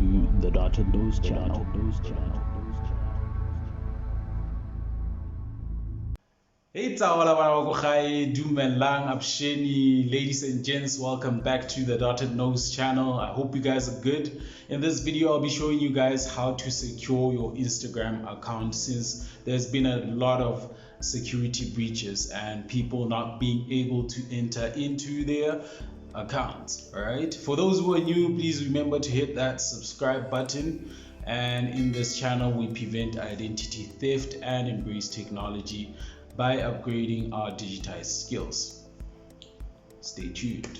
to the Dotted Nose channel. Hey Dumelang Absheni, ladies and gents, welcome back to the Dotted Nose channel. I hope you guys are good. In this video, I'll be showing you guys how to secure your Instagram account, since there's been a lot of security breaches and people not being able to enter into their accounts. All right, for those who are new, please remember to hit that subscribe button. And in this channel, we prevent identity theft and embrace technology by upgrading our digitized skills. Stay tuned.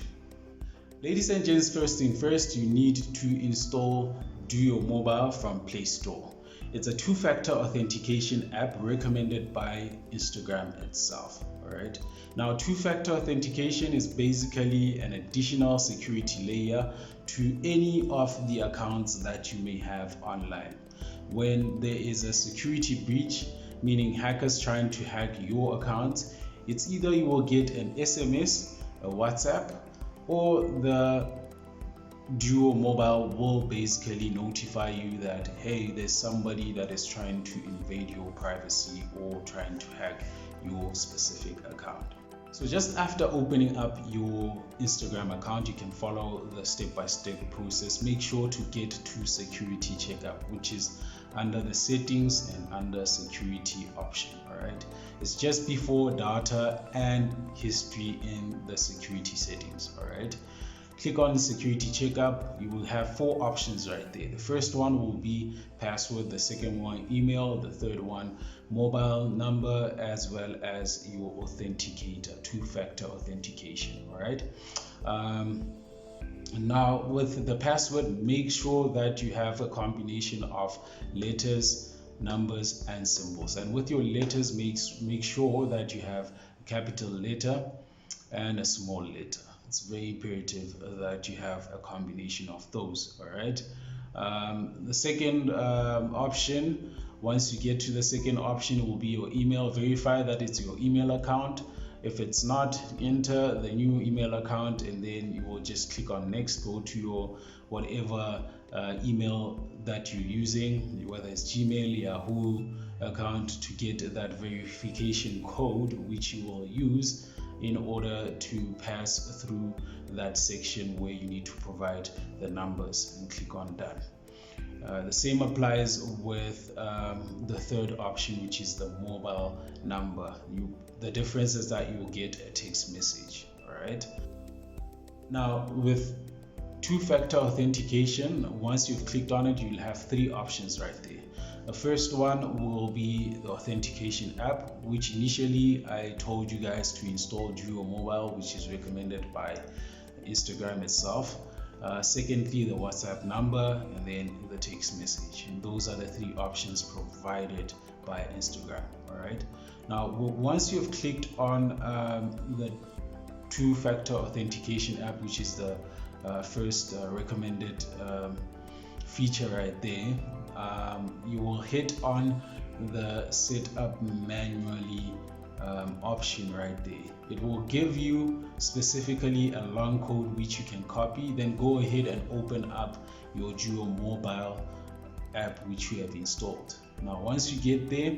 Ladies and gents, first thing first, you need to install Duo Mobile from Play Store. It's a two-factor authentication app recommended by Instagram itself. Alright. Now, two-factor authentication is basically an additional security layer to any of the accounts that you may have online. When there is a security breach, meaning hackers trying to hack your account, it's either you will get an SMS, a WhatsApp, or the Duo Mobile will basically notify you that, hey, there's somebody that is trying to invade your privacy or trying to hack your specific account. So just after opening up your Instagram account, you can follow the step-by-step process. Make sure to get to security checkup, which is under the settings and under security option. All right, it's just before data and history in the security settings. All right, click on security checkup. You will have four options right there. The first one will be password, the second one email, the third one mobile number, as well as your authenticator, two-factor authentication. All right, now with the password, make sure that you have a combination of letters, numbers, and symbols. And with your letters, make sure that you have a capital letter and a small letter. It's very imperative that you have a combination of those. All right. The second option, once you get to the second option, it will be your email. Verify that it's your email account. If it's not, enter the new email account, and then you will just click on next. Go to your whatever email that you're using, whether it's Gmail, Yahoo account, to get that verification code, which you will use in order to pass through that section where you need to provide the numbers, and click on done. The same applies with the third option, which is the mobile number. The difference is that you will get a text message. All right. Now, with two-factor authentication, once you've clicked on it, you'll have three options right there. The first one will be the authentication app, which initially I told you guys to install Duo Mobile, which is recommended by Instagram itself. Secondly, the WhatsApp number, and then the text message. And those are the three options provided by Instagram. All right. Now, once you've clicked on the two-factor authentication app, which is the first recommended feature right there, you will hit on the set up manually option right there. It will give you specifically a long code which you can copy. Then go ahead and open up your Duo Mobile app which you have installed. Now, once you get there,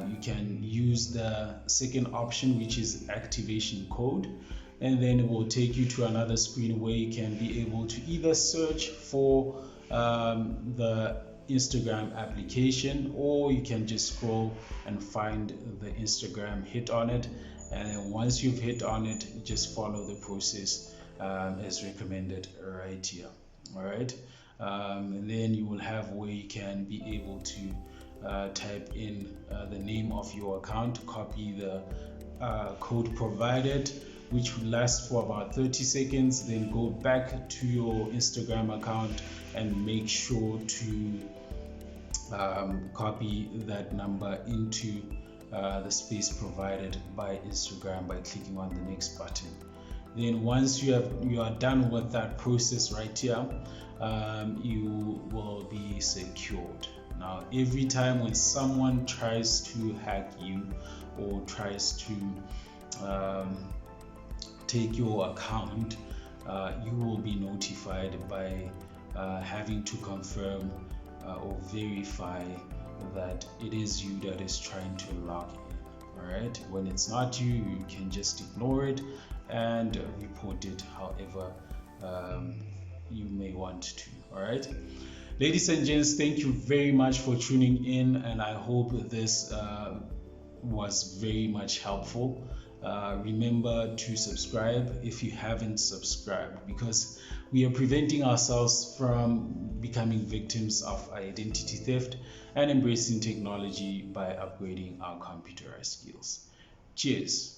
you can use the second option, which is activation code, and then it will take you to another screen where you can be able to either search for the Instagram application, or you can just scroll and find the Instagram, hit on it, and then once you've hit on it, just follow the process as recommended right here. All right. And then you will have where you can be able to type in the name of your account, copy the code provided, which will last for about 30 seconds. Then go back to your Instagram account and make sure to copy that number into the space provided by Instagram by clicking on the next button. Then once you are done with that process right here, you will be secured. Now, every time when someone tries to hack you or tries to take your account, you will be notified by having to confirm or verify that it is you that is trying to log in. Alright, when it's not you, you can just ignore it and report it however you may want to. Alright, ladies and gents, thank you very much for tuning in, and I hope this was very much helpful. Remember to subscribe if you haven't subscribed, because we are preventing ourselves from becoming victims of identity theft and embracing technology by upgrading our computerized skills. Cheers.